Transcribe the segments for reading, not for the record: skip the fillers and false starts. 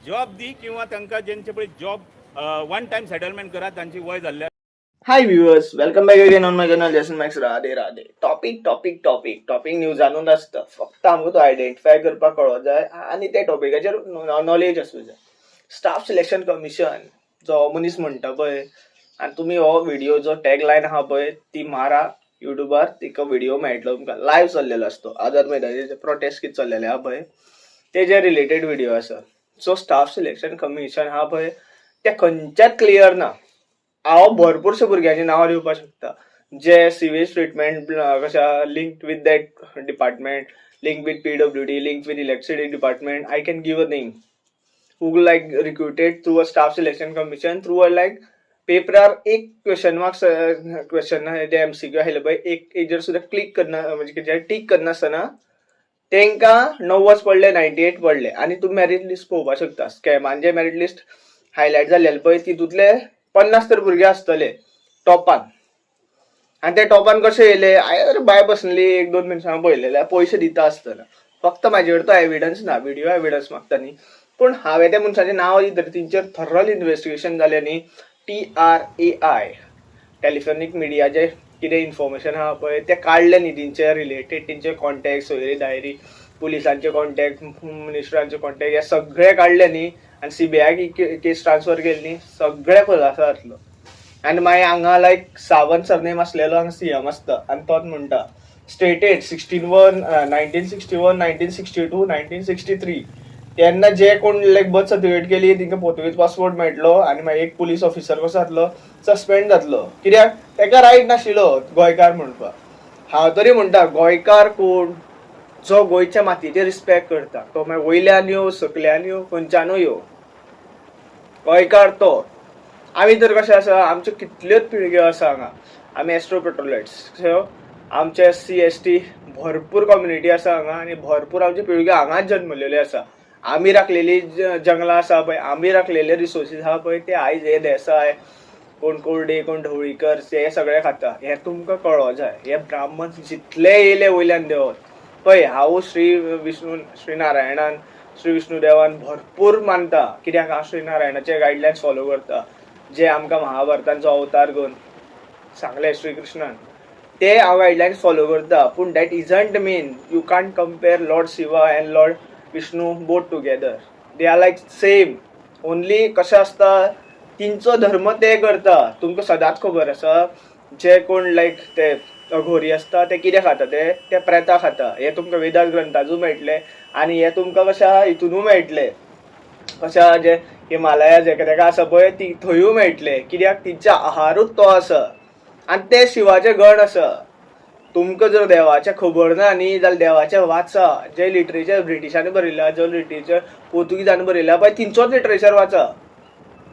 Job दी किंवा तांकां जेंचे पळय जॉब वन टाइम सेटलमेंट करा तांची वय जाल्ल्या. Hi viewers, welcome back again on my channel Jason Max. Radhe Radhe. Topic न्यूजानूच आसता. फक्त आमकां तो आयडेंटिफाय करपाक कळो जाय आनी त्या टॉपिकाचेर नॉलेज आसूं जाय. स्टाफ सिलेक्शन कमिशन जो मनीस म्हणटा पळय, आनी तुमी हो व्हिडिओ जो टॅगलायन आहा पळय ती मारा युट्यूबार, तिका व्हिडिओ मेळटलो तुमकां. लायव्ह चल्लेलो आसतो आझाद मैदानाचेर प्रोटेस्ट कितें चल्लेले आहा पळय तेजे रिलेटेड व्हिडिओ आसा. सो स्टाफ सिलेक्शन कमिशन आहा पळय ते खंयच्याच क्लियर ना. हांव भरपूरशे भुरग्यांची नांवां दिवपाक शकता जे सिवेज ट्रिटमेंट कशा linked with that department, link with PWD, link with electricity department. I can give a name who like recruited through a staff selection commission through a like पेपरार एक क्वेश्चन मार्क्स क्वेश्चन जे MCQ आयले पळय एक हेजेर सुद्दां click करना म्हणजे टीक करनासतना तांकां 90 पडले, 98 पडले. आनी तुम्ही मेरिट लिस्ट पळोवपाक शकता. स्कॅमान जे मेरिट लिस्ट हायलायट जाल्लेले पळय तितूंतले 50 तर भुरगे आसतले टॉपान. आनी ते टॉपान कशे येयले, हांवें भायर पर्सनली 1-2 मनशां पळयलेले पयशे दिता आसतना. फक्त म्हाजे कडेन तो एविडन्स ना, व्हिडिओ एविडन्स मागता न्ही. पूण हांवें त्या मनशाचें नांव दितलें तेंचेर थरोल इन्व्हेस्टिगेशन जालें न्ही. TRAI टेलिफोनीक मिडिया जे कितें इन्फॉर्मेशन आहा पळय ते काडले न्ही तेंचे रिलेटेड, तेंचे कॉन्टॅक्ट, सोयरी डायरी, पुलिसांचे कॉन्टॅक्ट, मिनिस्टरांचे कॉन्टॅक्ट हे सगळे काडले न्ही. आनी CBI केस ट्रान्सफर केली न्ही, सगळे खुलासो जातलो. आनी मागीर हांगा लायक सावंत सरनेम आसलेलो हांगा CM आसता आनी तोच म्हणटा स्टेटेड 1961, 1962, 1963 तेन्ना जे कोण लायक बर्थ सर्टिफिकेट केली तांकां पोर्तुगीज पासपोर्ट मेळटलो. आनी मागीर एक पुलीस ऑफिसर कसो जातलो, सस्पेंड जातलो. कित्याक ताका रायट नाशिल्लो गोंयकार म्हणपाक. हांव तरी म्हणटा गोंयकार कोण, जो गोंयच्या मातयेचेर रिस्पेक्ट करता. तो मागीर वयल्यान यो, सकल्यान यो, खंयच्यानूय यो, गोंयकार तो. आमी तर कशें आसा, आमच्यो कितल्योच पिळग्यो आसा हांगा. आमी एस्ट्रोपेट्रोलायट्स, सो आमचे SC ST भरपूर कम्युनिटी आसा हांगा आनी भरपूर आमच्यो पिळग्यो हांगाच जल्मलेल्यो आसा. आमी राखलेली जंगलां आसा पळय, आमी राखलेले रिसोर्सीस आहा पळय ते आयज हे देसाय, कोण कोरडे, कोण ढवळीकर हे सगळे खाता. हे तुमकां कळो जाय. हे ब्राह्मण जितले येयले वयल्यान देंवत पळय, हांव श्री नारायणान, श्री विष्णुदेवान भरपूर मानता. कित्याक हांव श्री नारायणाचे गायडलायन्स फॉलो करता जे आमकां महाभारतांचो अवतार घेवन सांगले श्री कृष्णान, ते हांव गायडलायन्स फॉलो करता. पूण that isn't mean you can't compare Lord Shiva and Lord Vishnu both together. They are like same. Only कशें आसता, तिंचो धर्म ते करता. तुमकां सदांच खबर आसा जे कोण लायक ते अघोरी आसता ते कितें खाता, ते प्रेता खाता. हे तुमकां वेदास ग्रंथाचूय मेळटले आनी हे तुमकां कशें आहा हितूनूय मेळटले. कशें आहा जे हिमालया जेका आसा पळय ती थंयूय मेळटले. कित्याक तिंचे आहारूच तो आसा आनी ते शिवाचे गण आसा. तुमकां जर देवाचें खबर ना न्ही जाल्यार देवाचें वाचा. जे लिटरेचर ब्रिटिशांनी बरयला, जो लिटरेचर पोर्तुगीजांनी बरयला पळय तिंचोच लिटरेचर वाचा.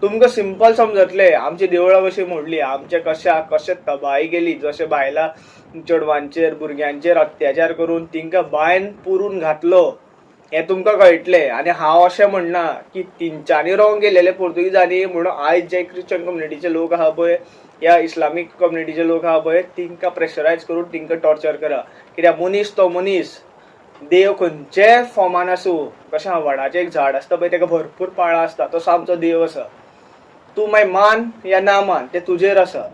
तुमकां सिंपल समजतलें. आमची देवळां कशी मोडली, आमचे कशें तबाही केली, जशे बायलां चेडवांचेर भुरग्यांचेर अत्याचार करून तिंकां बायन पुरून घातलो, हें तुमकां कळटलें. आनी हांव अशें म्हणना की तिंच्यांनी रॉंग केलेले पोर्तुगीजांनी म्हणून आयज जे क्रिश्चन कम्युनिटीचे लोक आहा पळय या इस्लामीक कम्युनिटीचे लोक आहा पळय तिंकां प्रेशरायज करून तिंकां टॉर्चर करा. कित्याक मनीस तो मनीस. देव खंयचे फॉर्मान आसूं, कशें वडाचें एक झाड आसता पळय ताका भरपूर पाळां आसता, तसो आमचो देव आसा. तूं मागीर मान या ना मान तें तुजेर आसा.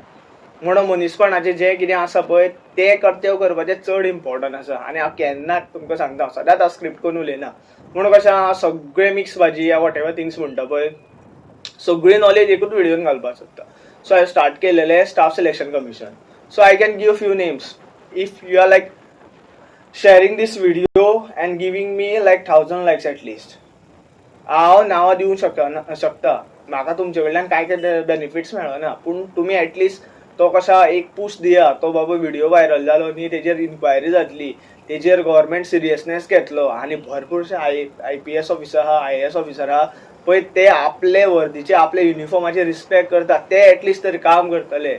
म्हणून मनीसपणाचें जें कितें आसा पळय तें कर्तव्य करपाचें चड इम्पॉर्टंट आसा. आनी हांव केन्नाच तुमकां सांगता, सदांच हांव स्क्रिप्ट करून उलयना. म्हणून कशें हांव सगळे मिक्स भाजी या वॉट एवर थिंग्स म्हणटा पळय सगळी नॉलेज एकूच व्हिडिओन घालपाक सोदता. सो हांवें स्टार्ट केलेलें staff selection commission. So I can give few names if you are like sharing this video and giving me like 1000 likes at least. हांव नांवां दिवंक शकता. म्हाका तुमचे कडल्यान कांय बेनिफिट्स मेळना, पूण तुमी एटलिस्ट तो कशा एक पुश दिया. तो बाबा व्हिडिओ व्हायरल जालो न्ही, तेजेर इन्क्वायरी जातली, तेजेर गव्हर्मेंट सिरियसनेस घेतलो आनी भरपूरशे IPS ऑफिसर आहा, IAS ऑफिसर आहा पळय ते आपले वर्दीचे आपले युनिफॉर्माचे रिस्पेक्ट करतात. ते एटलिस्ट तरी काम करतले.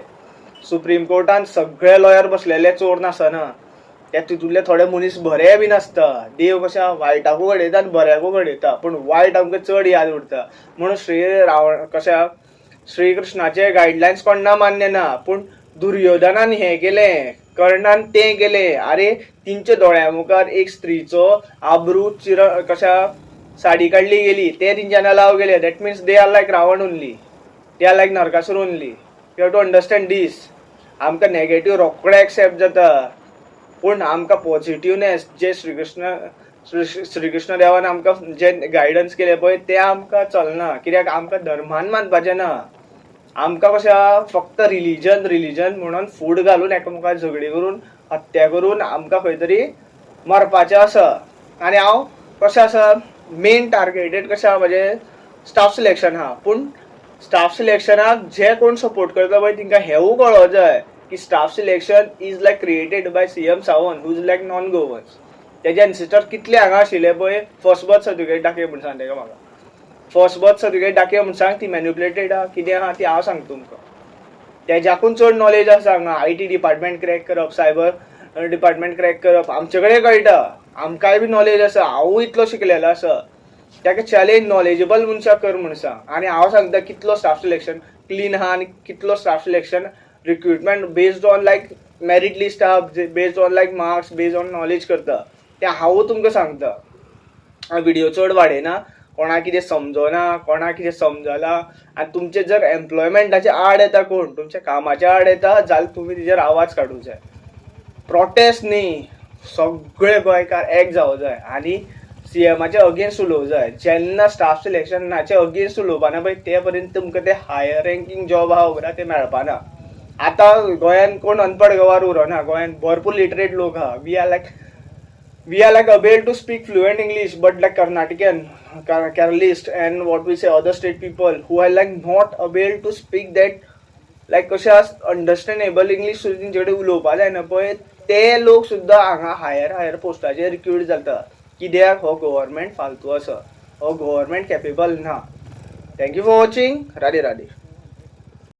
सुप्रीम कोर्टान सगळे लॉयर बसलेले चोर नासना. त्या तितूंतले थोडे मनीस बरे बीन आसता. देव कशा वायटाकूय घडयता आनी बऱ्याकूय घडयता, पूण वायट आमकां चड याद उरता. म्हणून श्री कृष्णाचे गायडलायन्स कोणा मान्य ना, पूण दुर्योधनान हें केलें, कर्णान तें केलें. आरे तिंच्या दोळ्या मुखार एक स्त्रीचो आब्रू कशा साडी काढली गेली ते तेंच्यान अलाव केले. That means they are like Ravan only, they are like Narakasur only. You have to understand this. आमकां नेगेटिव्ह रोखडे एक्सेप्ट जाता, पूण आमकां पॉझिटिव्हनेस जे श्रीकृष्ण देवान आमकां जे गायडन्स केले पळय ते आमकां चलना. कित्याक आमकां धर्मान मानपाचें ना. आमकां कशें आहा, फक्त रिलीजन म्हणून फूड घालून एकामेकांक झगडी करून हत्या करून आमकां खंय तरी मरपाचें आसा. आनी हांव कशें आसा, मेन टार्गेटेड कशें आहा म्हजें स्टाफ सिलेक्शन आहा. पूण स्टाफ सिलेक्शनाक जे कोण सपोर्ट करता पळय तिंकां हेंवूय कळों जाय की staff selection is like created by CM Sawant, who is like non governs. तेजे एन्सिस्टर कितले हांगा आशिल्ले पळय, फर्स्ट बर्थ सर्टिफिकेट दाखय म्हूण सांग तेका. म्हाका फर्स्ट बर्थ सर्टिफिकेट दाखय म्हूण सांग. ती मॅन्युपुलेटेड आहा, कितें आहा ती हांव सांगता तुमकां. तेज्याकून चड नॉलेज आसा हांगा. IT डिपार्टमेंट क्रॅक करप, सायबर डिपार्टमेंट क्रॅक करप आमचे कडेन कळटा. आमकांय बी नॉलेज आसा, हांवूय इतलो शिकलेलो आसा. ताका चॅलेंज नॉलेजेबल मनशाक कर म्हूण सांग. आनी हांव सांगता कितलो स्टाफ सिलेक्शन क्लीन आहा आनी कितलो staff selection recruitment based on like merit list आहा, based on like marks, based on knowledge करता तें हांवूय तुमकां सांगता. हांव व्हिडिओ चड वाडयना, कोणाक कितें समजना, कोणाक कितें समजला. आनी तुमचे जर एम्प्लॉयमेंटाचे आड येता कोण, तुमच्या कामाच्या आड येता जाल्यार तुमी तेजेर आवाज काडूंक जाय. प्रोटेस्ट न्ही, सगळे गोंयकार एक जावं जाय आनी CMाचे अगेन्स्ट उलोवंक जाय. जेन्ना स्टाफ सिलेक्शनाचे अगेन्स्ट उलोवपाना पळय ते पर्यंत तुमकां ते हायर रँकींग जॉब आहा खबर ते मेळपाना. आतां गोंयान कोण अनपड गंवार उरोना. गोंयान भरपूर लिटरेट लोक आहा. We are like able to speak fluent English, but like Karnataka, Keralist, and what we say other state people who are like not able to speak that like कशें अंडरस्टँडेबल इंग्लीश सुद्दां तेंचे कडेन उलोवपा जायना पळय ते लोक सुद्दां हांगा हायर पोस्टाचेर रिक्रूट जाता. कित्याक हो गव्हर्मेंट फालतू आसा, हो गव्हर्मेंट कॅपेबल ना. Thank you for watching. Radhe Radhe.